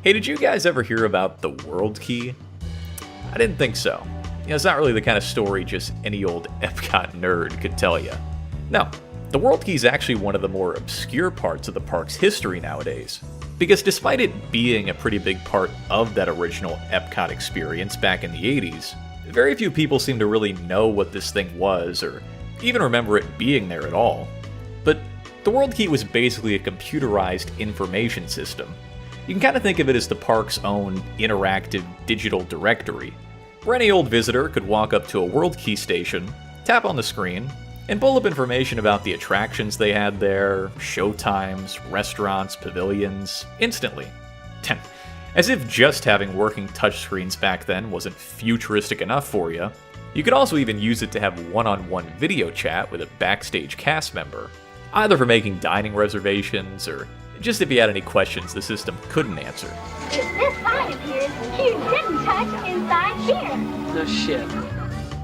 Hey, did you guys ever hear about the Worldkey? I didn't think so. It's not really the kind of story just any old EPCOT nerd could tell you. No, the Worldkey is actually one of the more obscure parts of the park's history nowadays. Because despite it being a pretty big part of that original EPCOT experience back in the 80s, very few people seem to really know what this thing was or even remember it being there at all. But the Worldkey was basically a computerized information system. You can kind of think of it as the park's own interactive digital directory, where any old visitor could walk up to a Worldkey station, tap on the screen, and pull up information about the attractions they had there, show times, restaurants, pavilions, instantly. As if just having working touchscreens back then wasn't futuristic enough for you, you could also even use it to have one-on-one video chat with a backstage cast member, either for making dining reservations or just if you had any questions the system couldn't answer. If this sign appears, you didn't touch inside here. No shit.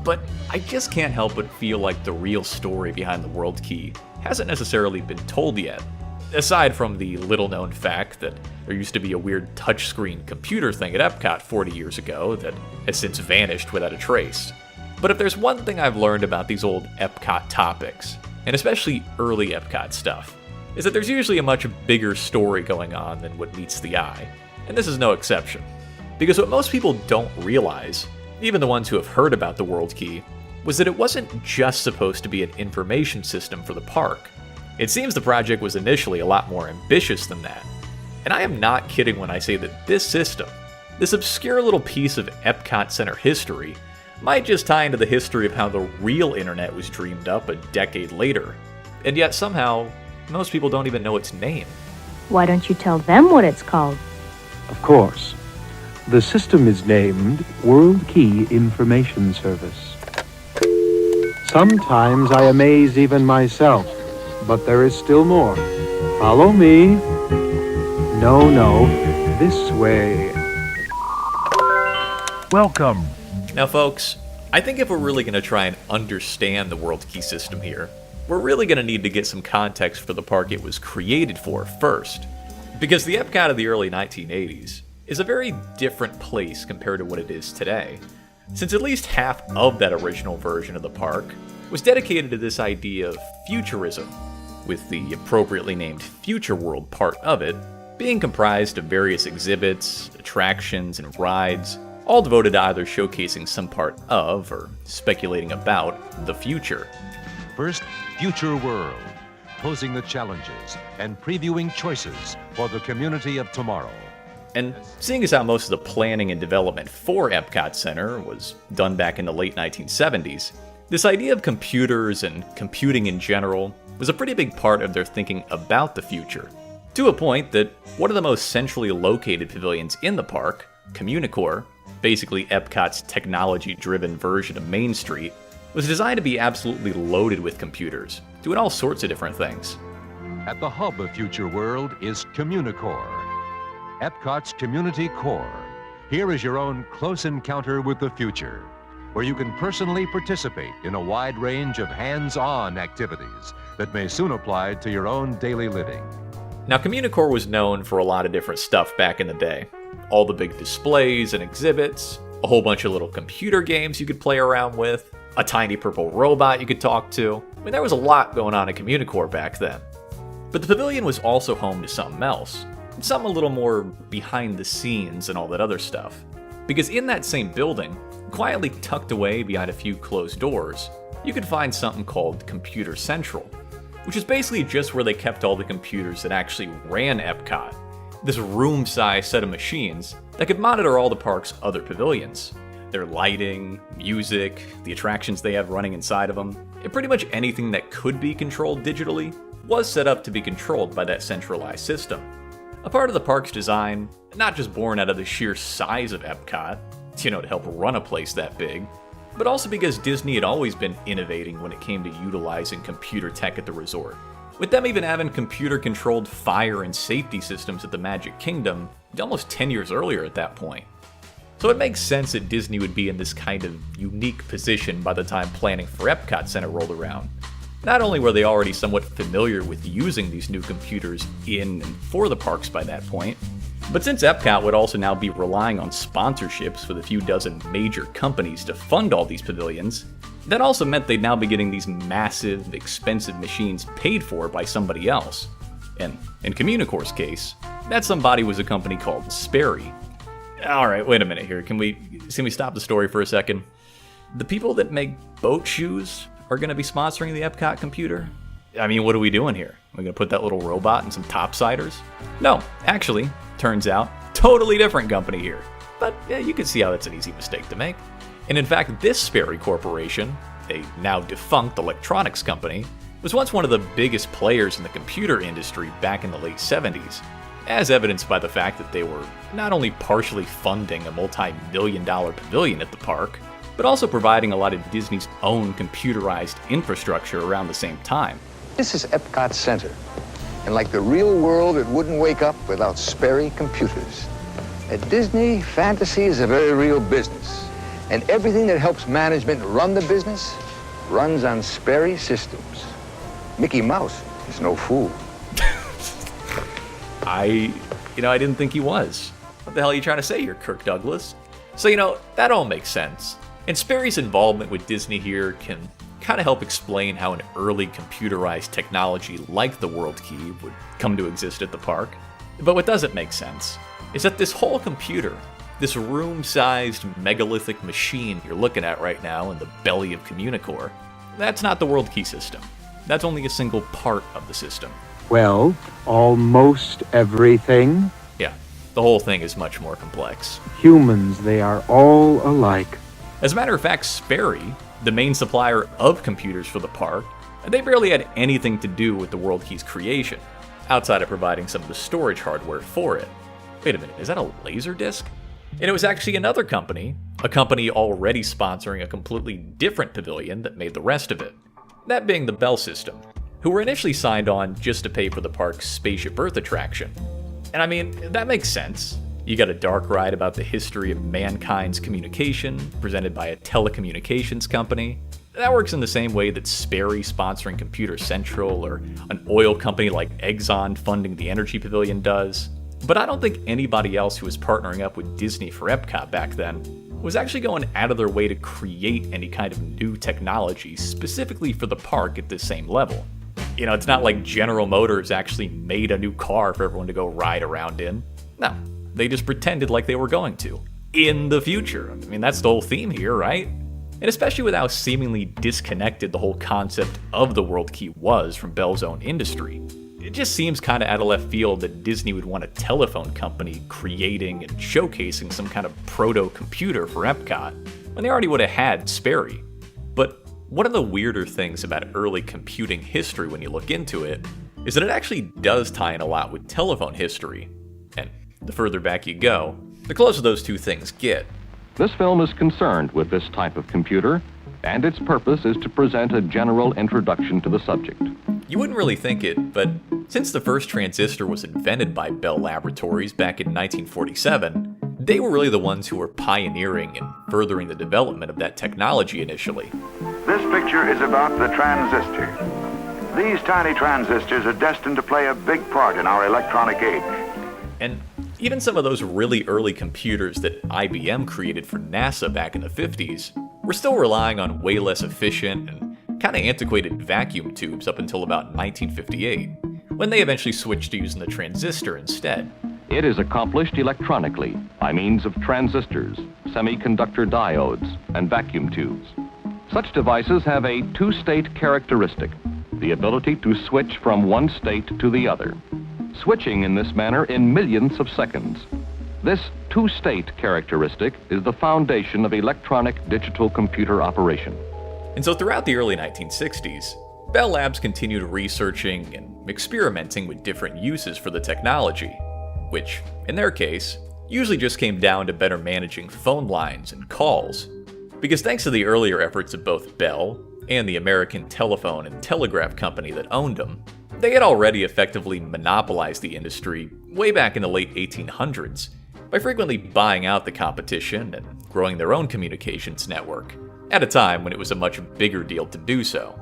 But I just can't help but feel like the real story behind the Worldkey hasn't necessarily been told yet. Aside from the little-known fact that there used to be a weird touchscreen computer thing at EPCOT 40 years ago that has since vanished without a trace. But if there's one thing I've learned about these old EPCOT topics, and especially early EPCOT stuff, is that there's usually a much bigger story going on than what meets the eye. And this is no exception. Because what most people don't realize, even the ones who have heard about the Worldkey, was that it wasn't just supposed to be an information system for the park. It seems the project was initially a lot more ambitious than that. And I am not kidding when I say that this system, this obscure little piece of EPCOT Center history, might just tie into the history of how the real internet was dreamed up a decade later. And yet somehow, most people don't even know its name. Why don't you tell them what it's called? Of course. The system is named Worldkey Information Service. Sometimes I amaze even myself, but there is still more. Follow me. No, this way. Welcome. Now folks, I think if we're really going to try and understand the Worldkey system here, we're really going to need to get some context for the park it was created for first. Because the EPCOT of the early 1980s is a very different place compared to what it is today, since at least half of that original version of the park was dedicated to this idea of futurism, with the appropriately named Future World part of it being comprised of various exhibits, attractions, and rides, all devoted to either showcasing some part of, or speculating about, the future. First, Future World, posing the challenges and previewing choices for the community of tomorrow. And seeing as how most of the planning and development for EPCOT Center was done back in the late 1970s, this idea of computers and computing in general was a pretty big part of their thinking about the future, to a point that one of the most centrally located pavilions in the park, Communicore, basically EPCOT's technology-driven version of Main Street, was designed to be absolutely loaded with computers, doing all sorts of different things. At the hub of Future World is Communicore, EPCOT's community core. Here is your own close encounter with the future, where you can personally participate in a wide range of hands-on activities that may soon apply to your own daily living. Now, Communicore was known for a lot of different stuff back in the day. All the big displays and exhibits, a whole bunch of little computer games you could play around with, a tiny purple robot you could talk to. I mean, there was a lot going on at Communicore back then. But the pavilion was also home to something else, something a little more behind the scenes and all that other stuff. Because in that same building, quietly tucked away behind a few closed doors, you could find something called Computer Central, which is basically just where they kept all the computers that actually ran EPCOT. This room-sized set of machines that could monitor all the park's other pavilions. Their lighting, music, the attractions they have running inside of them, and pretty much anything that could be controlled digitally was set up to be controlled by that centralized system. A part of the park's design, not just born out of the sheer size of EPCOT, to help run a place that big, but also because Disney had always been innovating when it came to utilizing computer tech at the resort, with them even having computer-controlled fire and safety systems at the Magic Kingdom almost 10 years earlier at that point. So it makes sense that Disney would be in this kind of unique position by the time planning for EPCOT Center rolled around. Not only were they already somewhat familiar with using these new computers in and for the parks by that point, But since EPCOT would also now be relying on sponsorships with a few dozen major companies to fund all these pavilions, that also meant they'd now be getting these massive, expensive machines paid for by somebody else. And in Communicore's case, that somebody was a company called Sperry. Alright, wait a minute here. Can we stop the story for a second? The people that make boat shoes are going to be sponsoring the EPCOT computer? I mean, what are we doing here? Are we going to put that little robot in some topsiders? No, actually, turns out, totally different company here. But yeah, you can see how that's an easy mistake to make. And in fact, this Sperry Corporation, a now defunct electronics company, was once one of the biggest players in the computer industry back in the late 70s, as evidenced by the fact that they were not only partially funding a multi-million-dollar pavilion at the park, but also providing a lot of Disney's own computerized infrastructure around the same time. This is EPCOT Center, and like the real world, it wouldn't wake up without Sperry computers. At Disney, fantasy is a very real business, and everything that helps management run the business runs on Sperry systems. Mickey Mouse is no fool. I didn't think he was. What the hell are you trying to say here, Kirk Douglas? So, that all makes sense. And Sperry's involvement with Disney here can kind of help explain how an early computerized technology like the Worldkey would come to exist at the park. But what doesn't make sense is that this whole computer, this room-sized megalithic machine you're looking at right now in the belly of Communicore, that's not the Worldkey system. That's only a single part of the system. Well, almost everything. Yeah, the whole thing is much more complex. Humans, they are all alike. As a matter of fact, Sperry, the main supplier of computers for the park, they barely had anything to do with the Worldkey's creation, outside of providing some of the storage hardware for it. Wait a minute, is that a Laserdisc? And it was actually another company, a company already sponsoring a completely different pavilion that made the rest of it. That being the Bell System, who were initially signed on just to pay for the park's Spaceship Earth attraction. And I mean, that makes sense. You got a dark ride about the history of mankind's communication, presented by a telecommunications company. That works in the same way that Sperry sponsoring Computer Central or an oil company like Exxon funding the Energy Pavilion does. But I don't think anybody else who was partnering up with Disney for EPCOT back then was actually going out of their way to create any kind of new technology specifically for the park at this same level. It's not like General Motors actually made a new car for everyone to go ride around in. No, they just pretended like they were going to. In the future. I mean, that's the whole theme here, right? And especially with how seemingly disconnected the whole concept of the Worldkey was from Bell's own industry. It just seems kind of out of left field that Disney would want a telephone company creating and showcasing some kind of proto-computer for EPCOT, when they already would have had Sperry. But one of the weirder things about early computing history when you look into it is that it actually does tie in a lot with telephone history. And the further back you go, the closer those two things get. This film is concerned with this type of computer, and its purpose is to present a general introduction to the subject. You wouldn't really think it, but since the first transistor was invented by Bell Laboratories back in 1947, they were really the ones who were pioneering and furthering the development of that technology initially. This picture is about the transistor. These tiny transistors are destined to play a big part in our electronic age. And even some of those really early computers that IBM created for NASA back in the 50s were still relying on way less efficient and kind of antiquated vacuum tubes up until about 1958, when they eventually switched to using the transistor instead. It is accomplished electronically by means of transistors, semiconductor diodes, and vacuum tubes. Such devices have a two-state characteristic, the ability to switch from one state to the other, switching in this manner in millions of seconds. This two-state characteristic is the foundation of electronic digital computer operation. And so throughout the early 1960s, Bell Labs continued researching and experimenting with different uses for the technology, which, in their case, usually just came down to better managing phone lines and calls. Because thanks to the earlier efforts of both Bell and the American Telephone and Telegraph Company that owned them, they had already effectively monopolized the industry way back in the late 1800s by frequently buying out the competition and growing their own communications network, at a time when it was a much bigger deal to do so.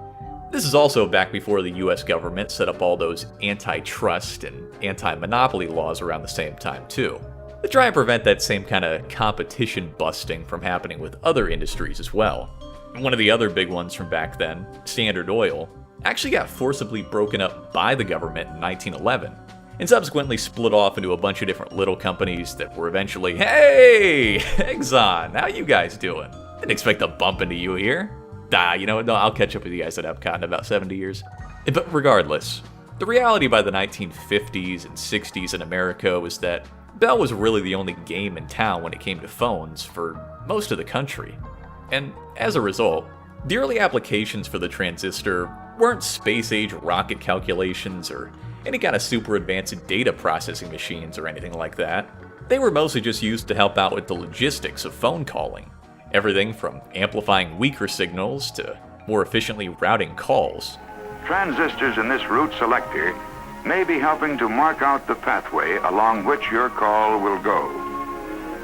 This is also back before the US government set up all those antitrust and anti-monopoly laws around the same time too, to try and prevent that same kind of competition busting from happening with other industries as well. One of the other big ones from back then, Standard Oil, actually got forcibly broken up by the government in 1911, and subsequently split off into a bunch of different little companies that were eventually, "Hey, Exxon, how you guys doing? Didn't expect to bump into you here." You know what, no, I'll catch up with you guys at EPCOT in about 70 years. But regardless, the reality by the 1950s and 60s in America was that Bell was really the only game in town when it came to phones for most of the country. And as a result, the early applications for the transistor weren't space-age rocket calculations or any kind of super advanced data processing machines or anything like that. They were mostly just used to help out with the logistics of phone calling. Everything from amplifying weaker signals to more efficiently routing calls. Transistors in this route selector may be helping to mark out the pathway along which your call will go.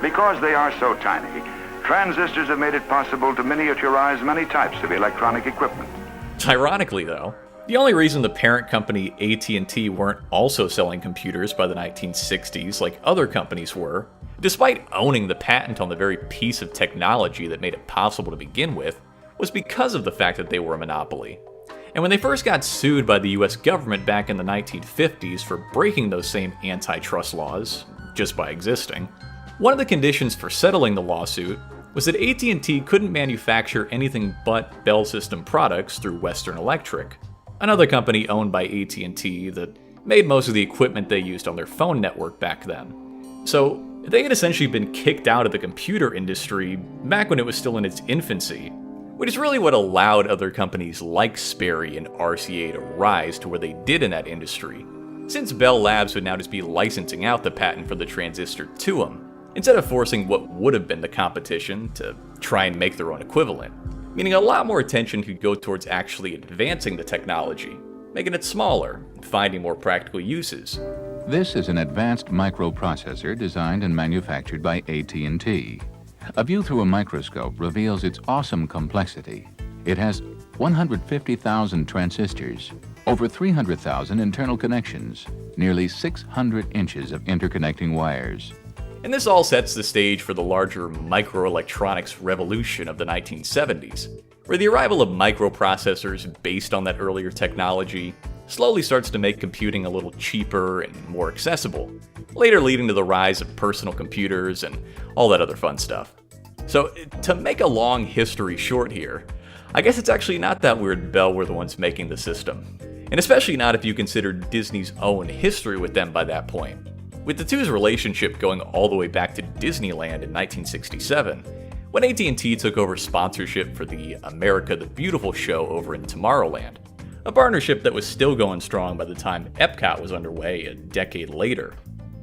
Because they are so tiny, transistors have made it possible to miniaturize many types of electronic equipment. Ironically though, the only reason the parent company at&t weren't also selling computers by the 1960s like other companies were, despite owning the patent on the very piece of technology that made it possible to begin with, was because of the fact that they were a monopoly. And when they first got sued by the US government back in the 1950s for breaking those same antitrust laws, just by existing, one of the conditions for settling the lawsuit was that at&t couldn't manufacture anything but Bell System products through Western Electric, another company owned by at&t that made most of the equipment they used on their phone network back then. So they had essentially been kicked out of the computer industry back when it was still in its infancy, which is really what allowed other companies like Sperry and RCA to rise to where they did in that industry, since Bell Labs would now just be licensing out the patent for the transistor to them, instead of forcing what would have been the competition to try and make their own equivalent, meaning a lot more attention could go towards actually advancing the technology, making it smaller, and finding more practical uses. This is an advanced microprocessor designed and manufactured by at&t. A view through a microscope reveals its awesome complexity. It has 150,000 transistors, over 300,000 internal connections, nearly 600 inches of interconnecting wires. And this all sets the stage for the larger microelectronics revolution of the 1970s, where the arrival of microprocessors based on that earlier technology slowly starts to make computing a little cheaper and more accessible, later leading to the rise of personal computers and all that other fun stuff. So, to make a long history short here, I guess it's actually not that weird Bell were the ones making the system, and especially not if you consider Disney's own history with them by that point, with the two's relationship going all the way back to Disneyland in 1967, when at&t took over sponsorship for the America the Beautiful show over in Tomorrowland, a partnership that was still going strong by the time EPCOT was underway a decade later.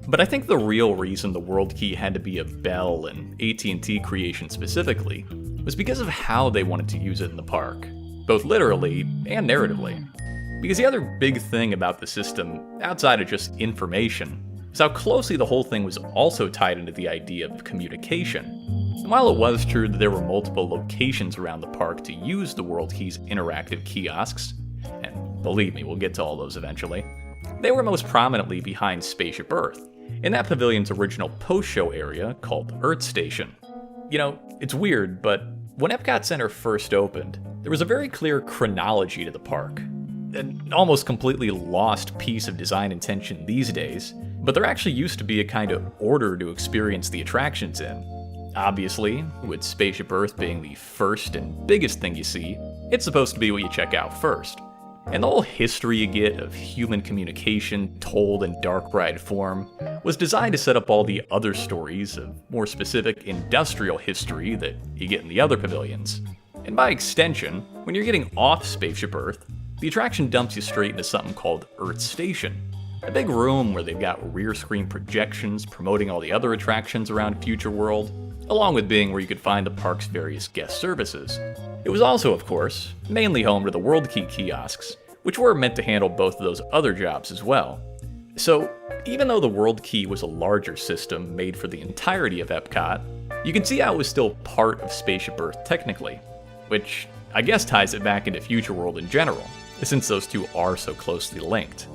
But I think the real reason the Worldkey had to be a Bell and at&t creation specifically was because of how they wanted to use it in the park, both literally and narratively. Because the other big thing about the system, outside of just information, is how closely the whole thing was also tied into the idea of communication. And while it was true that there were multiple locations around the park to use the Worldkey's interactive kiosks, and believe me, we'll get to all those eventually, they were most prominently behind Spaceship Earth, in that pavilion's original post-show area called Earth Station. You know, it's weird, but when EPCOT Center first opened, there was a very clear chronology to the park. An almost completely lost piece of design intention these days, but there actually used to be a kind of order to experience the attractions in. Obviously, with Spaceship Earth being the first and biggest thing you see, it's supposed to be what you check out first. And the whole history you get of human communication told in dark ride form was designed to set up all the other stories of more specific industrial history that you get in the other pavilions. And by extension, when you're getting off Spaceship Earth, the attraction dumps you straight into something called Earth Station, a big room where they've got rear screen projections promoting all the other attractions around Future World, along with being where you could find the park's various guest services. It was also, of course, mainly home to the Worldkey kiosks, which were meant to handle both of those other jobs as well. So, even though the Worldkey was a larger system made for the entirety of EPCOT, you can see how it was still part of Spaceship Earth technically, which I guess ties it back into Future World in general, since those two are so closely linked.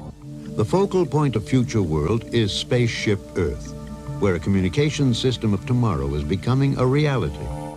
The focal point of Future World is Spaceship Earth, where a communication system of tomorrow is becoming a reality.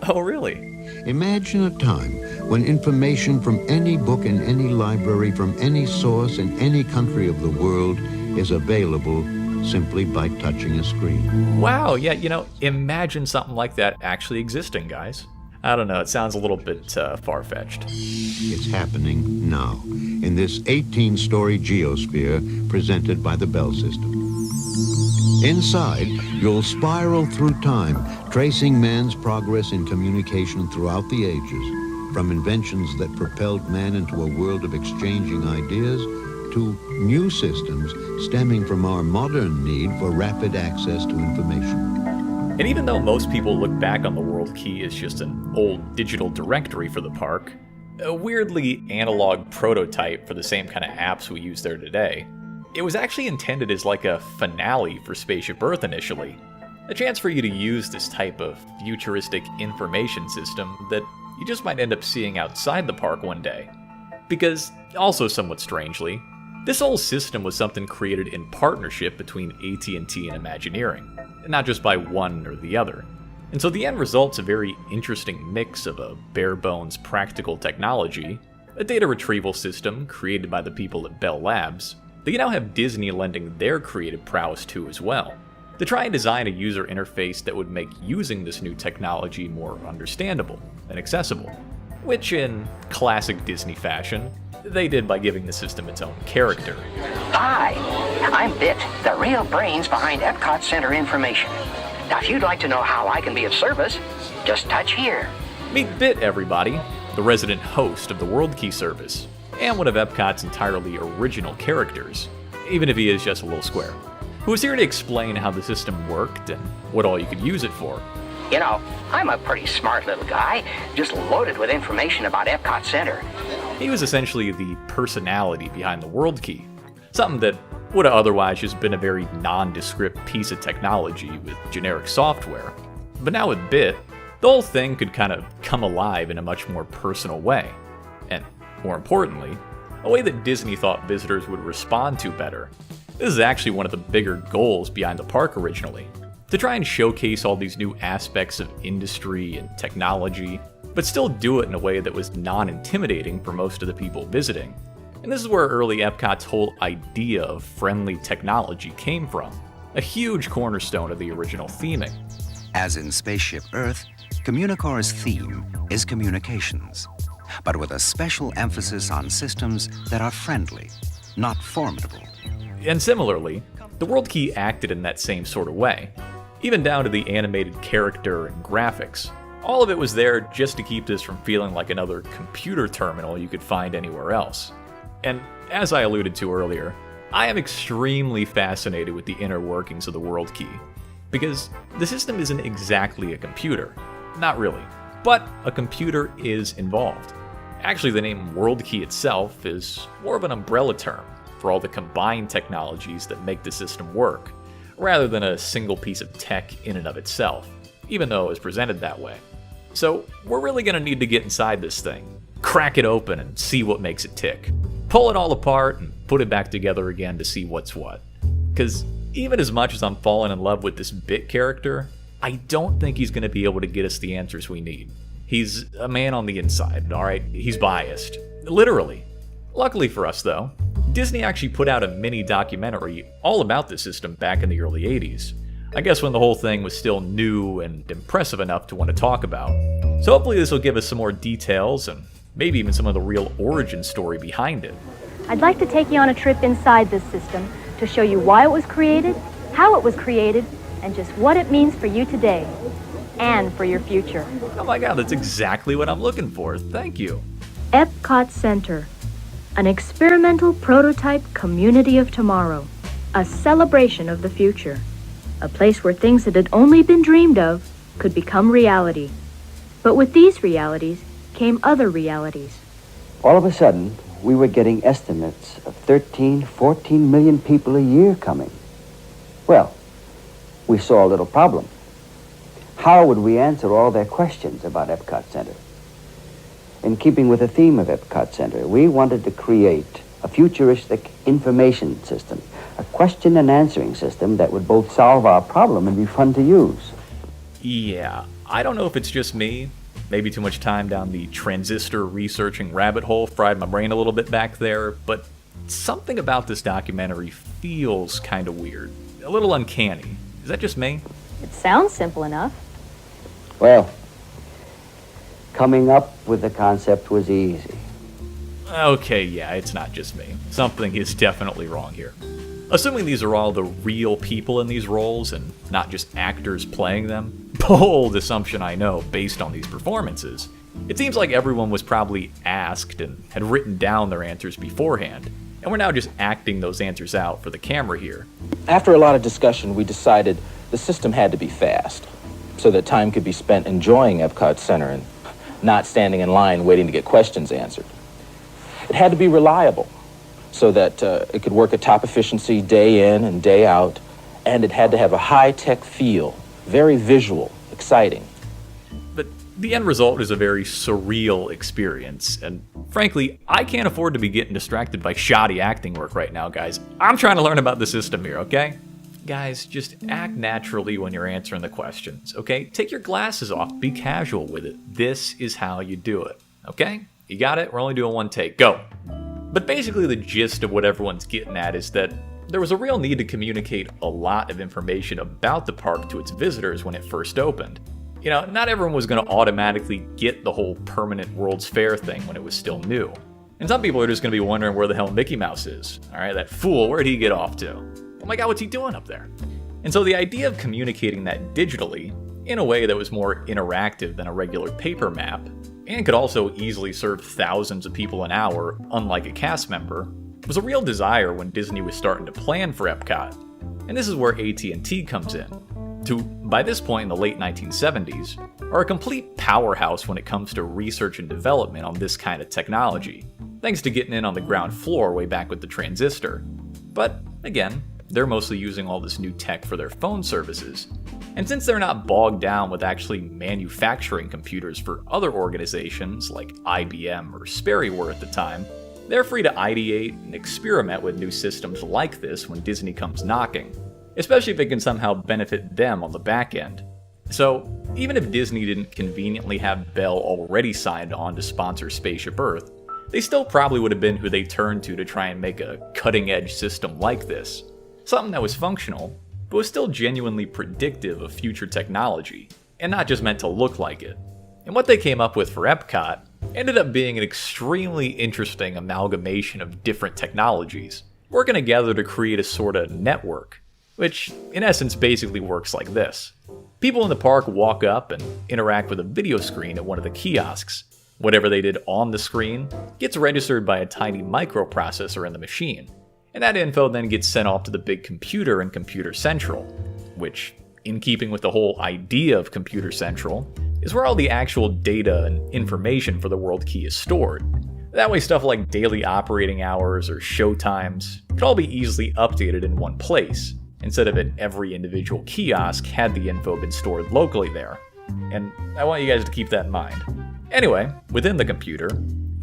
Oh, really? Imagine a time when information from any book in any library, from any source in any country of the world, is available simply by touching a screen. Wow, yeah, imagine something like that actually existing, guys. I don't know, it sounds a little bit far-fetched. It's happening now, in this 18-story geosphere presented by the Bell system. Inside, you'll spiral through time, tracing man's progress in communication throughout the ages, from inventions that propelled man into a world of exchanging ideas to new systems stemming from our modern need for rapid access to information. And even though most people look back on the Worldkey as just an old digital directory for the park, a weirdly analog prototype for the same kind of apps we use there today, it was actually intended as like a finale for Spaceship Earth initially. A chance for you to use this type of futuristic information system that you just might end up seeing outside the park one day. Because, also somewhat strangely, this whole system was something created in partnership between AT&T and Imagineering, not just by one or the other. And so the end result's a very interesting mix of a bare-bones practical technology, a data retrieval system created by the people at Bell Labs, that you now have Disney lending their creative prowess to as well, to try and design a user interface that would make using this new technology more understandable and accessible, which in classic Disney fashion, they did by giving the system its own character. Hi, I'm Bit, the real brains behind EPCOT Center information. Now, if you'd like to know how I can be of service, just touch here. Meet Bit, everybody, the resident host of the Worldkey service, and one of Epcot's entirely original characters, even if he is just a little square, who is here to explain how the system worked and what all you could use it for. You know, I'm a pretty smart little guy, just loaded with information about EPCOT Center. He was essentially the personality behind the Worldkey, something that would have otherwise just been a very nondescript piece of technology with generic software. But now with Bit, the whole thing could kind of come alive in a much more personal way. And more importantly, a way that Disney thought visitors would respond to better. This is actually one of the bigger goals behind the park originally, to try and showcase all these new aspects of industry and technology, but still do it in a way that was non-intimidating for most of the people visiting. And this is where early Epcot's whole idea of friendly technology came from, a huge cornerstone of the original theming. As in Spaceship Earth, Communicore's theme is communications, but with a special emphasis on systems that are friendly, not formidable. And similarly, the Worldkey acted in that same sort of way, even down to the animated character and graphics. All of it was there just to keep this from feeling like another computer terminal you could find anywhere else. And as I alluded to earlier, I am extremely fascinated with the inner workings of the Worldkey, because the system isn't exactly a computer. Not really. But a computer is involved. Actually, the name Worldkey itself is more of an umbrella term for all the combined technologies that make the system work, rather than a single piece of tech in and of itself, even though it was presented that way. So we're really going to need to get inside this thing, crack it open and see what makes it tick, pull it all apart and put it back together again to see what's what. Because even as much as I'm falling in love with this Bit character, I don't think he's going to be able to get us the answers we need. He's a man on the inside, alright? He's biased. Literally. Luckily for us, though, Disney actually put out a mini documentary all about the system back in the early 80s. I guess when the whole thing was still new and impressive enough to want to talk about. So hopefully this will give us some more details and maybe even some of the real origin story behind it. I'd like to take you on a trip inside this system to show you why it was created, how it was created, and just what it means for you today and for your future. Oh my god, that's exactly what I'm looking for. Thank you. EPCOT Center, an experimental prototype community of tomorrow, a celebration of the future, a place where things that had only been dreamed of could become reality. But with these realities came other realities. All of a sudden, we were getting estimates of 13, 14 million people a year coming. Well, we saw a little problem. How would we answer all their questions about EPCOT Center? In keeping with the theme of EPCOT Center, we wanted to create a futuristic information system, a question and answering system that would both solve our problem and be fun to use. Yeah, I don't know if it's just me. Maybe too much time down the transistor researching rabbit hole fried my brain a little bit back there, but something about this documentary feels kind of weird. A little uncanny. Is that just me? It sounds simple enough. Well, coming up with the concept was easy. Okay, yeah, it's not just me. Something is definitely wrong here. Assuming these are all the real people in these roles and not just actors playing them, bold assumption I know based on these performances, it seems like everyone was probably asked and had written down their answers beforehand, and we're now just acting those answers out for the camera here. After a lot of discussion, we decided the system had to be fast, so that time could be spent enjoying EPCOT Center and not standing in line waiting to get questions answered. It had to be reliable, so that it could work at top efficiency day in and day out, and it had to have a high-tech feel, very visual, exciting. But the end result is a very surreal experience, and frankly, I can't afford to be getting distracted by shoddy acting work right now, guys. I'm trying to learn about the system here, okay? Guys, just act naturally when you're answering the questions, okay? Take your glasses off, be casual with it. This is how you do it, okay? You got it? We're only doing one take, go! But basically the gist of what everyone's getting at is that there was a real need to communicate a lot of information about the park to its visitors when it first opened. You know, not everyone was going to automatically get the whole permanent World's Fair thing when it was still new. And some people are just going to be wondering where the hell Mickey Mouse is. Alright, that fool, where'd he get off to? Oh my god, what's he doing up there? And so the idea of communicating that digitally, in a way that was more interactive than a regular paper map, and could also easily serve thousands of people an hour, unlike a cast member, was a real desire when Disney was starting to plan for EPCOT. And this is where at&t comes in, to, by this point in the late 1970s, are a complete powerhouse when it comes to research and development on this kind of technology, thanks to getting in on the ground floor way back with the transistor. But, again, they're mostly using all this new tech for their phone services, and since they're not bogged down with actually manufacturing computers for other organizations like IBM or Sperry were at the time, they're free to ideate and experiment with new systems like this when Disney comes knocking, especially if it can somehow benefit them on the back end. So, even if Disney didn't conveniently have Bell already signed on to sponsor Spaceship Earth, they still probably would have been who they turned to try and make a cutting-edge system like this. Something that was functional, but was still genuinely predictive of future technology, and not just meant to look like it. And what they came up with for EPCOT ended up being an extremely interesting amalgamation of different technologies, working together to create a sort of network, which in essence basically works like this. People in the park walk up and interact with a video screen at one of the kiosks. Whatever they did on the screen gets registered by a tiny microprocessor in the machine, and that info then gets sent off to the big computer in Computer Central, which, in keeping with the whole idea of Computer Central, is where all the actual data and information for the Worldkey is stored. That way stuff like daily operating hours or show times could all be easily updated in one place, instead of at every individual kiosk had the info been stored locally there. And I want you guys to keep that in mind. Anyway, within the computer,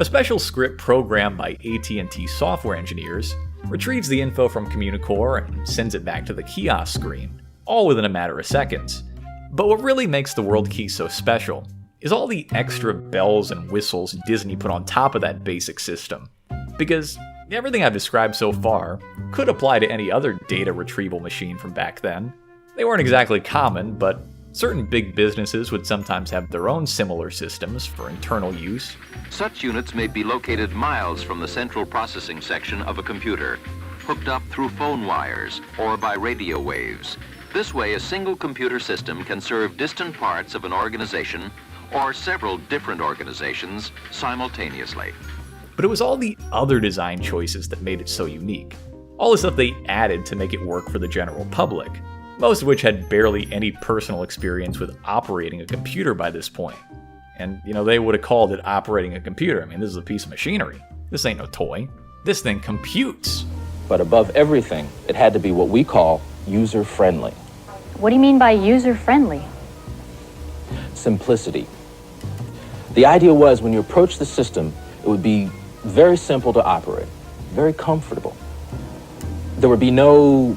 a special script programmed by at&t software engineers retrieves the info from Communicore and sends it back to the kiosk screen, all within a matter of seconds. But what really makes the Worldkey so special is all the extra bells and whistles Disney put on top of that basic system. Because everything I've described so far could apply to any other data retrieval machine from back then. They weren't exactly common, but certain big businesses would sometimes have their own similar systems for internal use. Such units may be located miles from the central processing section of a computer, hooked up through phone wires or by radio waves. This way, a single computer system can serve distant parts of an organization or several different organizations simultaneously. But it was all the other design choices that made it so unique. All the stuff they added to make it work for the general public, most of which had barely any personal experience with operating a computer by this point. And, they would have called it operating a computer. I mean, this is a piece of machinery. This ain't no toy. This thing computes. But above everything, it had to be what we call user-friendly. What do you mean by user-friendly? Simplicity. The idea was when you approach the system, it would be very simple to operate, very comfortable. There would be no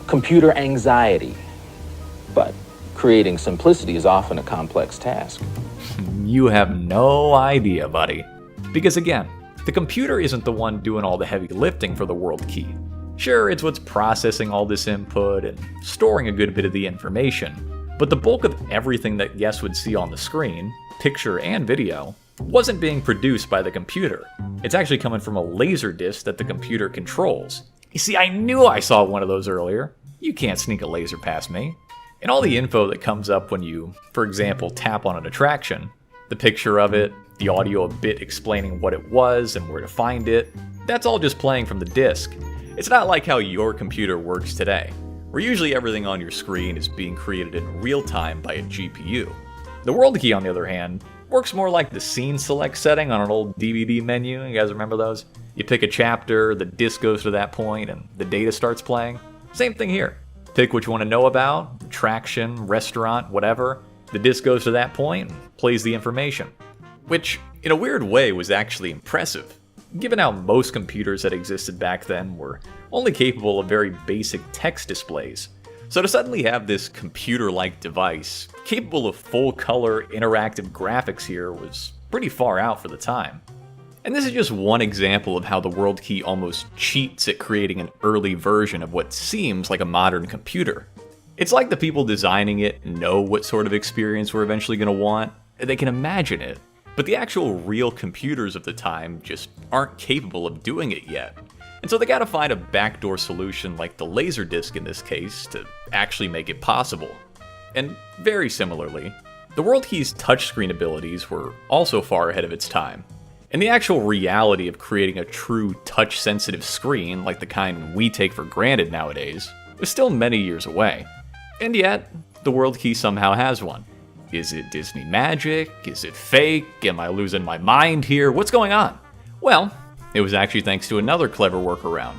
computer anxiety, but creating simplicity is often a complex task. You have no idea, buddy. Because again, the computer isn't the one doing all the heavy lifting for the Worldkey. Sure, it's what's processing all this input and storing a good bit of the information, but the bulk of everything that guests would see on the screen, picture and video, wasn't being produced by the computer. It's actually coming from a laser disc that the computer controls. You see, I knew I saw one of those earlier. You can't sneak a laser past me. And all the info that comes up when you, for example, tap on an attraction, the picture of it, the audio a bit explaining what it was and where to find it, that's all just playing from the disc. It's not like how your computer works today, where usually everything on your screen is being created in real time by a GPU. The Worldkey, on the other hand, works more like the scene select setting on an old DVD menu. You guys remember those? You pick a chapter, the disc goes to that point, and the data starts playing. Same thing here. Pick what you want to know about, attraction, restaurant, whatever. The disc goes to that point and plays the information. Which, in a weird way, was actually impressive, given how most computers that existed back then were only capable of very basic text displays. So to suddenly have this computer-like device, capable of full-color interactive graphics here, was pretty far out for the time. And this is just one example of how the Worldkey almost cheats at creating an early version of what seems like a modern computer. It's like the people designing it know what sort of experience we're eventually going to want, and they can imagine it, but the actual real computers of the time just aren't capable of doing it yet. And so they gotta find a backdoor solution like the Laserdisc in this case to actually make it possible. And very similarly, the Worldkey's touchscreen abilities were also far ahead of its time. And the actual reality of creating a true touch-sensitive screen like the kind we take for granted nowadays was still many years away. And yet, the Worldkey somehow has one. Is it Disney magic? Is it fake? Am I losing my mind here? What's going on? Well, it was actually thanks to another clever workaround.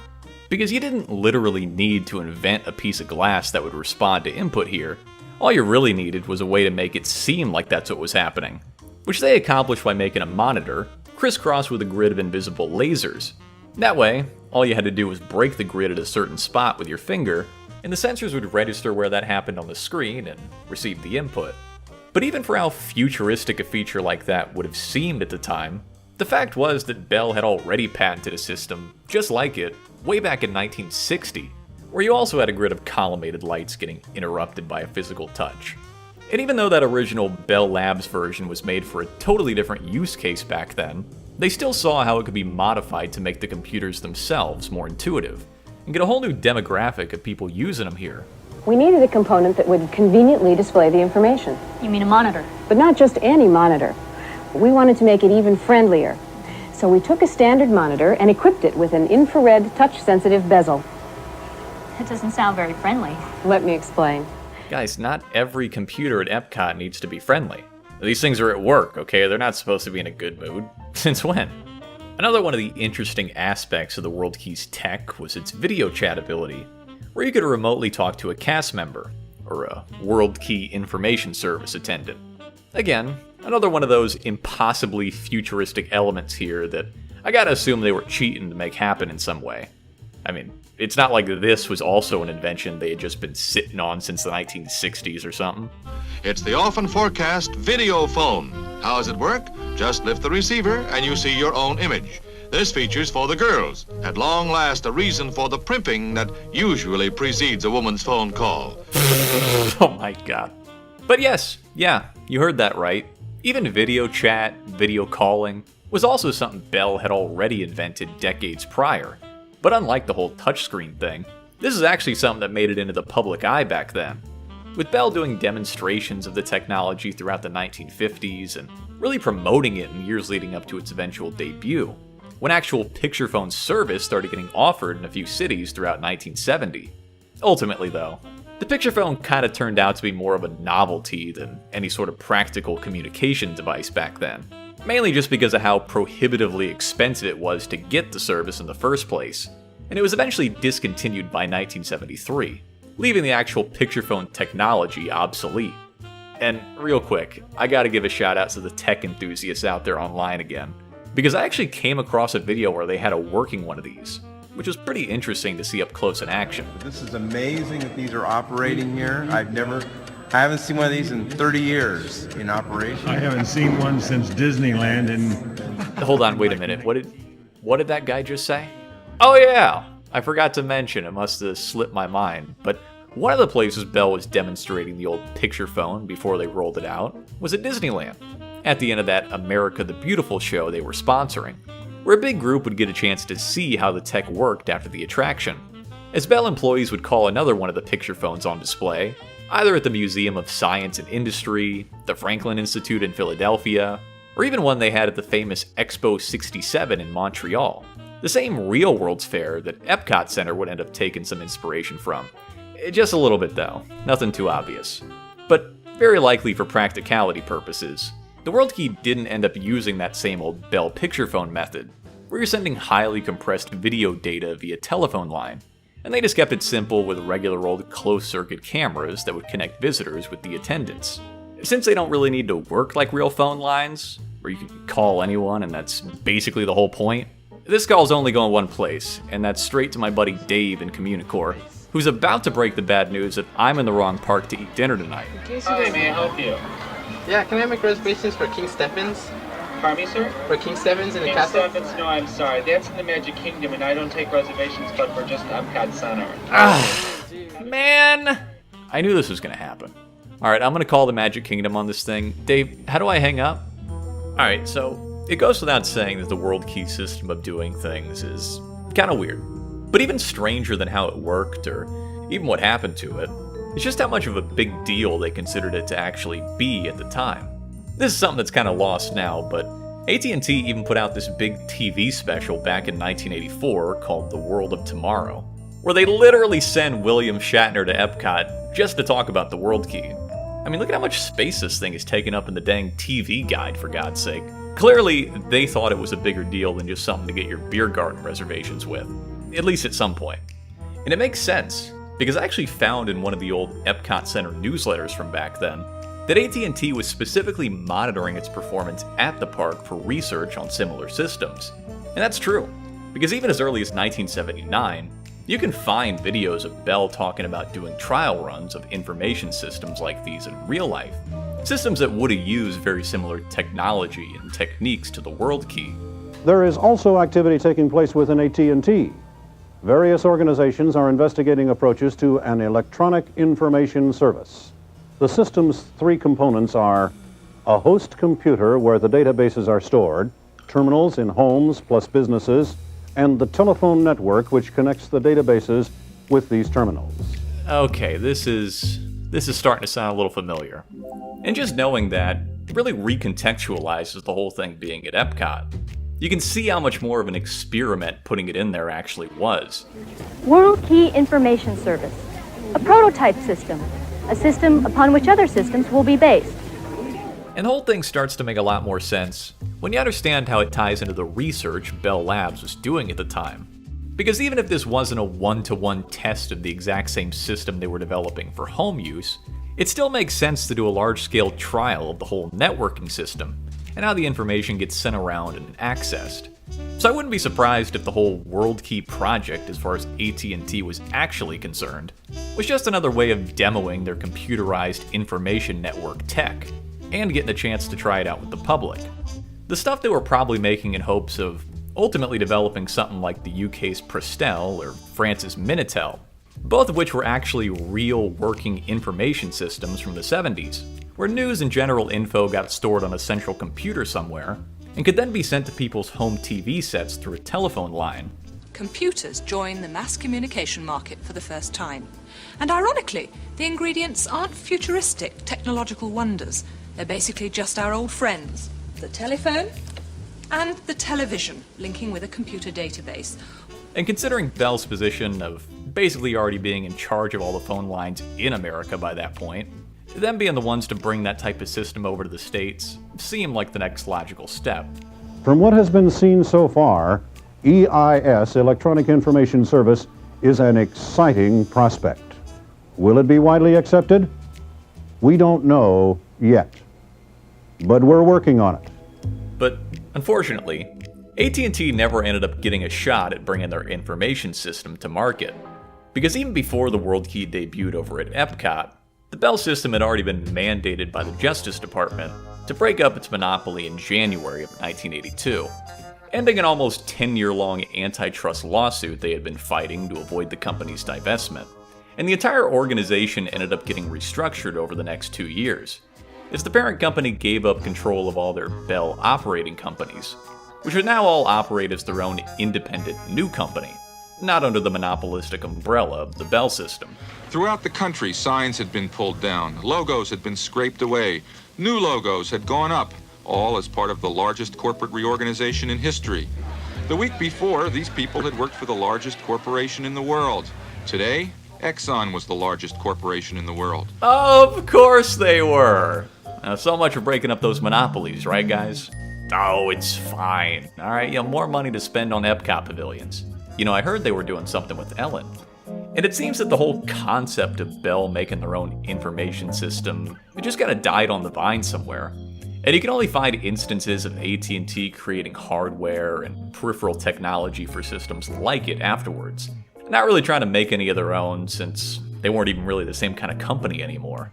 Because you didn't literally need to invent a piece of glass that would respond to input here. All you really needed was a way to make it seem like that's what was happening. Which they accomplished by making a monitor crisscrossed with a grid of invisible lasers. That way, all you had to do was break the grid at a certain spot with your finger, and the sensors would register where that happened on the screen and receive the input. But even for how futuristic a feature like that would have seemed at the time, the fact was that Bell had already patented a system just like it way back in 1960, where you also had a grid of collimated lights getting interrupted by a physical touch. And even though that original Bell Labs version was made for a totally different use case back then, they still saw how it could be modified to make the computers themselves more intuitive, and get a whole new demographic of people using them here. We needed a component that would conveniently display the information. You mean a monitor? But not just any monitor. We wanted to make it even friendlier. So we took a standard monitor and equipped it with an infrared touch-sensitive bezel. That doesn't sound very friendly. Let me explain. Guys, not every computer at EPCOT needs to be friendly. These things are at work, okay? They're not supposed to be in a good mood. Since when? Another one of the interesting aspects of the Worldkey's tech was its video chat ability, where you could remotely talk to a cast member, or a Worldkey Information Service attendant. Again, another one of those impossibly futuristic elements here that I gotta assume they were cheating to make happen in some way. I mean, it's not like this was also an invention they had just been sitting on since the 1960s or something. It's the often forecast video phone. How does it work? Just lift the receiver and you see your own image. This feature's for the girls. At long last, a reason for the primping that usually precedes a woman's phone call. Oh my god. But yes, yeah, you heard that right. Even video chat, video calling, was also something Bell had already invented decades prior. But unlike the whole touchscreen thing, this is actually something that made it into the public eye back then. With Bell doing demonstrations of the technology throughout the 1950s and really promoting it in years leading up to its eventual debut, when actual picture phone service started getting offered in a few cities throughout 1970. Ultimately though, the picture phone kind of turned out to be more of a novelty than any sort of practical communication device back then. Mainly just because of how prohibitively expensive it was to get the service in the first place, and it was eventually discontinued by 1973, leaving the actual picture phone technology obsolete. And real quick, I gotta give a shout out to the tech enthusiasts out there online again, because I actually came across a video where they had a working one of these, which was pretty interesting to see up close in action. This is amazing that these are operating here. I haven't seen one of these in 30 years in operation. I haven't seen one since Disneyland and... Hold on, wait a minute. What did that guy just say? Oh yeah! I forgot to mention, it must have slipped my mind, but one of the places Bell was demonstrating the old picture phone before they rolled it out was at Disneyland, at the end of that America the Beautiful show they were sponsoring, where a big group would get a chance to see how the tech worked after the attraction, as Bell employees would call another one of the picture phones on display, either at the Museum of Science and Industry, the Franklin Institute in Philadelphia, or even one they had at the famous Expo 67 in Montreal, the same Real World's fair that EPCOT Center would end up taking some inspiration from. Just a little bit though, nothing too obvious. But very likely for practicality purposes, the Worldkey didn't end up using that same old Bell picture phone method, where you're sending highly compressed video data via telephone line, and they just kept it simple with regular old closed-circuit cameras that would connect visitors with the attendants. Since they don't really need to work like real phone lines, where you can call anyone and that's basically the whole point, this call's only going one place, and that's straight to my buddy Dave in Communicore, who's about to break the bad news that I'm in the wrong park to eat dinner tonight. Hi, may I help you? Yeah, can I make reservations for King Stephens? Pardon me, sir? For King Stephens in the King castle? Stephens, no, I'm sorry. That's in the Magic Kingdom, and I don't take reservations but for just EPCOT Center. Man! I knew this was gonna happen. Alright, I'm gonna call the Magic Kingdom on this thing. Dave, how do I hang up? Alright, so it goes without saying that the Worldkey system of doing things is kinda weird. But even stranger than how it worked, or even what happened to it, is just how much of a big deal they considered it to actually be at the time. This is something that's kinda lost now, but at&t even put out this big TV special back in 1984 called The World of Tomorrow, where they literally send William Shatner to Epcot just to talk about the Worldkey. I mean, look at how much space this thing is taking up in the dang TV guide, for God's sake. Clearly, they thought it was a bigger deal than just something to get your beer garden reservations with, at least at some point. And it makes sense, because I actually found in one of the old EPCOT Center newsletters from back then that at&t was specifically monitoring its performance at the park for research on similar systems. And that's true, because even as early as 1979, you can find videos of Bell talking about doing trial runs of information systems like these in real life. Systems that would have used very similar technology and techniques to the Worldkey. There is also activity taking place within at&t. Various organizations are investigating approaches to an electronic information service. The system's three components are a host computer where the databases are stored, terminals in homes plus businesses, and the telephone network which connects the databases with these terminals. Okay, this is starting to sound a little familiar. And just knowing that, it really recontextualizes the whole thing being at Epcot. You can see how much more of an experiment putting it in there actually was. Worldkey Information Service, a prototype system, a system upon which other systems will be based. And the whole thing starts to make a lot more sense when you understand how it ties into the research Bell Labs was doing at the time. Because even if this wasn't a one-to-one test of the exact same system they were developing for home use, it still makes sense to do a large-scale trial of the whole networking system and how the information gets sent around and accessed. So I wouldn't be surprised if the whole Worldkey project, as far as at&t was actually concerned, was just another way of demoing their computerized information network tech, and getting a chance to try it out with the public. The stuff they were probably making in hopes of ultimately developing something like the UK's Prestel or France's Minitel, both of which were actually real working information systems from the 70s, where news and general info got stored on a central computer somewhere, and could then be sent to people's home TV sets through a telephone line. Computers join the mass communication market for the first time. And ironically, the ingredients aren't futuristic technological wonders. They're basically just our old friends, the telephone and the television, linking with a computer database. And considering Bell's position of basically already being in charge of all the phone lines in America by that point, them being the ones to bring that type of system over to the States seemed like the next logical step. From what has been seen so far, EIS, Electronic Information Service, is an exciting prospect. Will it be widely accepted? We don't know yet. But we're working on it. But unfortunately, at&t never ended up getting a shot at bringing their information system to market. Because even before the Worldkey debuted over at EPCOT, the Bell system had already been mandated by the Justice Department to break up its monopoly in January of 1982, ending an almost 10-year-long antitrust lawsuit they had been fighting to avoid the company's divestment. And the entire organization ended up getting restructured over the next 2 years, as the parent company gave up control of all their Bell operating companies, which would now all operate as their own independent new company, not under the monopolistic umbrella of the Bell system. Throughout the country, signs had been pulled down, logos had been scraped away, new logos had gone up, all as part of the largest corporate reorganization in history. The week before, these people had worked for the largest corporation in the world. Today, Exxon was the largest corporation in the world. Of course they were! Now, so much for breaking up those monopolies, right guys? Oh, it's fine. Alright, you have more money to spend on EPCOT pavilions. You know, I heard they were doing something with Ellen. And it seems that the whole concept of Bell making their own information system, it just kind of died on the vine somewhere. And you can only find instances of at&t creating hardware and peripheral technology for systems like it afterwards. Not really trying to make any of their own, since they weren't even really the same kind of company anymore.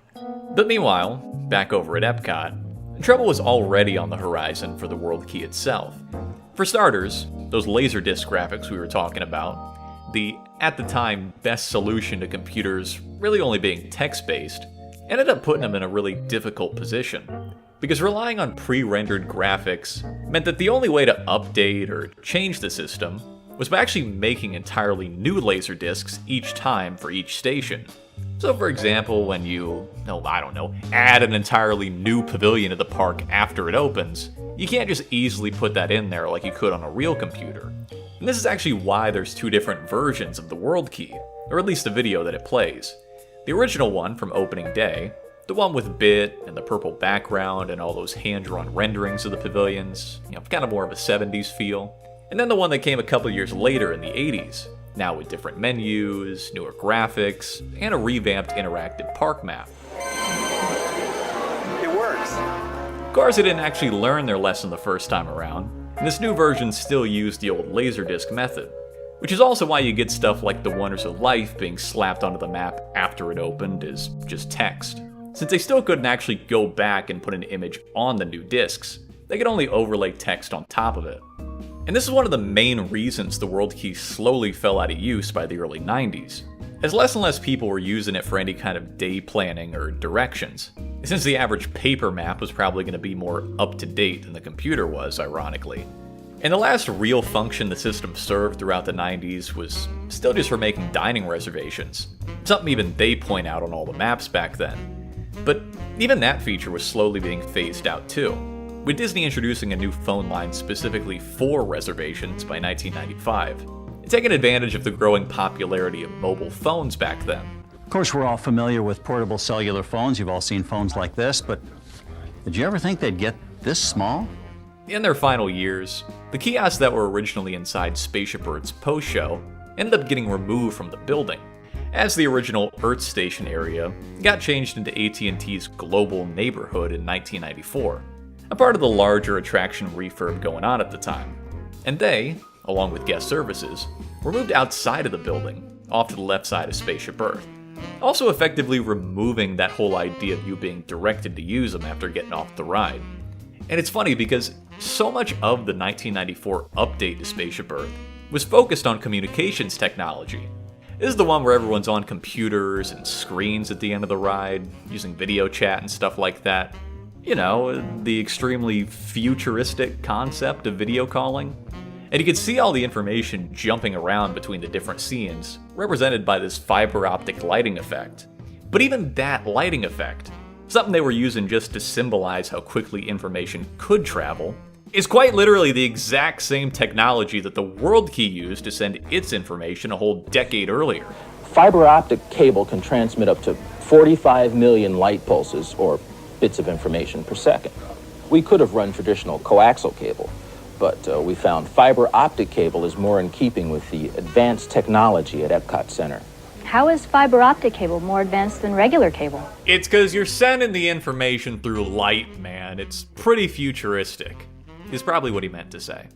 But meanwhile, back over at EPCOT, trouble was already on the horizon for the Worldkey itself. For starters, those Laserdisc graphics we were talking about, the, at the time, best solution to computers really only being text-based, ended up putting them in a really difficult position. Because relying on pre-rendered graphics meant that the only way to update or change the system was by actually making entirely new Laserdiscs each time for each station. So for example, when you, add an entirely new pavilion to the park after it opens, you can't just easily put that in there like you could on a real computer. And this is actually why there's two different versions of the Worldkey, or at least the video that it plays. The original one from opening day, the one with bit and the purple background and all those hand-drawn renderings of the pavilions, kind of more of a 70s feel. And then the one that came a couple years later in the 80s, now with different menus, newer graphics, and a revamped interactive park map. It works! Of course, they didn't actually learn their lesson the first time around, and this new version still used the old Laserdisc method, which is also why you get stuff like the Wonders of Life being slapped onto the map after it opened as just text. Since they still couldn't actually go back and put an image on the new discs, they could only overlay text on top of it. And this is one of the main reasons the Worldkey slowly fell out of use by the early 90s, as less and less people were using it for any kind of day planning or directions, since the average paper map was probably going to be more up-to-date than the computer was, ironically. And the last real function the system served throughout the 90s was still just for making dining reservations, something even they point out on all the maps back then. But even that feature was slowly being phased out too, with Disney introducing a new phone line specifically for reservations by 1995, and taking advantage of the growing popularity of mobile phones back then. Of course, we're all familiar with portable cellular phones. You've all seen phones like this, but did you ever think they'd get this small? In their final years, the kiosks that were originally inside Spaceship Earth's post-show ended up getting removed from the building, as the original Earth Station area got changed into at&t's Global Neighborhood in 1994, a part of the larger attraction refurb going on at the time. And they, along with guest services, were moved outside of the building, off to the left side of Spaceship Earth, also effectively removing that whole idea of you being directed to use them after getting off the ride. And it's funny because so much of the 1994 update to Spaceship Earth was focused on communications technology. This is the one where everyone's on computers and screens at the end of the ride, using video chat and stuff like that. You know, the extremely futuristic concept of video calling. And you can see all the information jumping around between the different scenes, represented by this fiber optic lighting effect. But even that lighting effect, something they were using just to symbolize how quickly information could travel, is quite literally the exact same technology that the Worldkey used to send its information a whole decade earlier. Fiber optic cable can transmit up to 45 million light pulses, or bits of information per second. We could have run traditional coaxial cable, but we found fiber optic cable is more in keeping with the advanced technology at EPCOT Center. How is fiber optic cable more advanced than regular cable? It's because you're sending the information through light, man. It's pretty futuristic, is probably what he meant to say.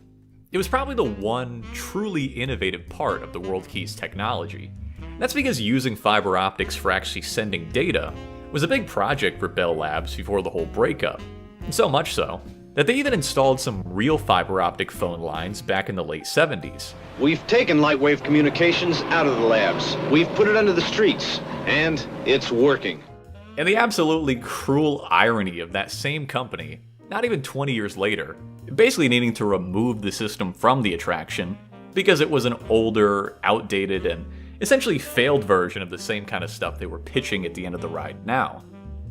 It was probably the one truly innovative part of the Worldkey's technology. That's because using fiber optics for actually sending data was a big project for Bell Labs before the whole breakup. So much so that they even installed some real fiber optic phone lines back in the late 70s. We've taken lightwave communications out of the labs. We've put it under the streets, and it's working. And the absolutely cruel irony of that same company, not even 20 years later, basically needing to remove the system from the attraction because it was an older, outdated, and essentially failed version of the same kind of stuff they were pitching at the end of the ride now.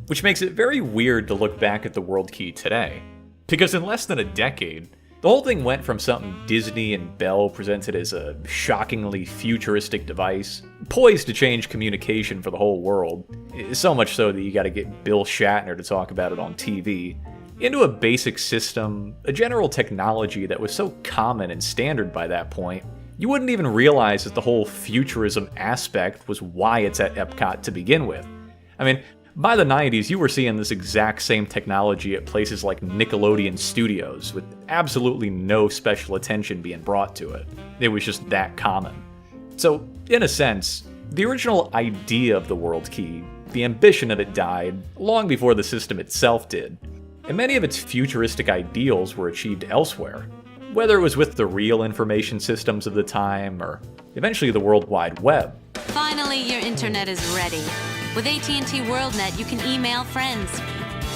Which makes it very weird to look back at the Worldkey today, because in less than a decade, the whole thing went from something Disney and Bell presented as a shockingly futuristic device, poised to change communication for the whole world, so much so that you gotta get Bill Shatner to talk about it on TV, into a basic system, a general technology that was so common and standard by that point, you wouldn't even realize that the whole futurism aspect was why it's at EPCOT to begin with. I mean, by the 90s, you were seeing this exact same technology at places like Nickelodeon Studios, with absolutely no special attention being brought to it. It was just that common. So, in a sense, the original idea of the Worldkey, the ambition of it died long before the system itself did, and many of its futuristic ideals were achieved elsewhere, whether it was with the real information systems of the time, or eventually the World Wide Web. Finally, your internet is ready. With at&t WorldNet, you can email friends,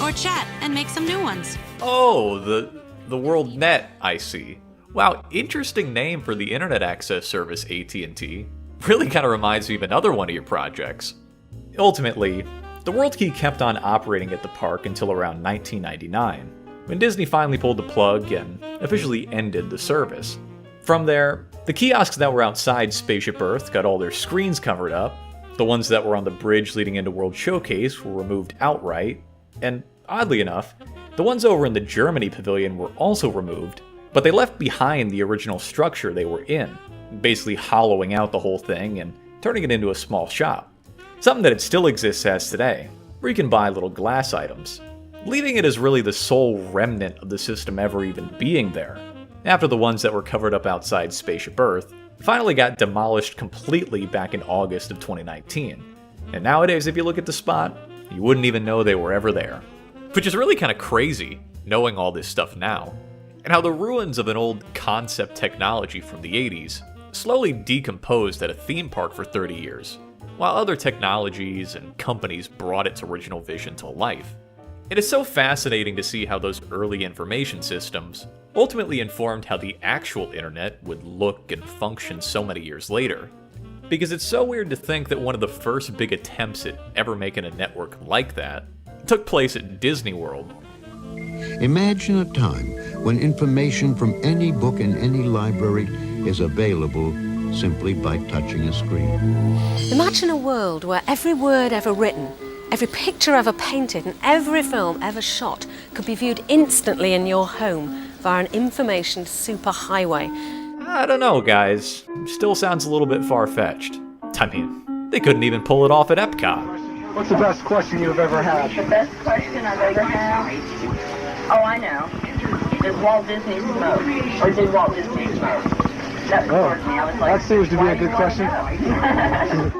or chat and make some new ones. Oh, the WorldNet, I see. Wow, interesting name for the internet access service, at&t. Really kind of reminds me of another one of your projects. Ultimately, the Worldkey kept on operating at the park until around 1999, when Disney finally pulled the plug and officially ended the service. From there, the kiosks that were outside Spaceship Earth got all their screens covered up, the ones that were on the bridge leading into World Showcase were removed outright, and oddly enough, the ones over in the Germany pavilion were also removed, but they left behind the original structure they were in, basically hollowing out the whole thing and turning it into a small shop. Something that it still exists as today, where you can buy little glass items, leaving it as really the sole remnant of the system ever even being there, after the ones that were covered up outside Spaceship Earth finally got demolished completely back in August of 2019. And nowadays, if you look at the spot, you wouldn't even know they were ever there. Which is really kind of crazy, knowing all this stuff now, and how the ruins of an old concept technology from the 80s slowly decomposed at a theme park for 30 years, while other technologies and companies brought its original vision to life. It is so fascinating to see how those early information systems ultimately informed how the actual internet would look and function so many years later. Because it's so weird to think that one of the first big attempts at ever making a network like that took place at Disney World. Imagine a time when information from any book in any library is available simply by touching a screen. Imagine a world where every word ever written, every picture ever painted, and every film ever shot could be viewed instantly in your home via an information superhighway. I don't know, guys. Still sounds a little bit far-fetched. I mean, they couldn't even pull it off at EPCOT. What's the best question you've ever had? The best question I've ever had? Oh, I know. Does Walt Disney smoke? Or did Walt Disney smoke? That was me. I was like, that seems to be a good question.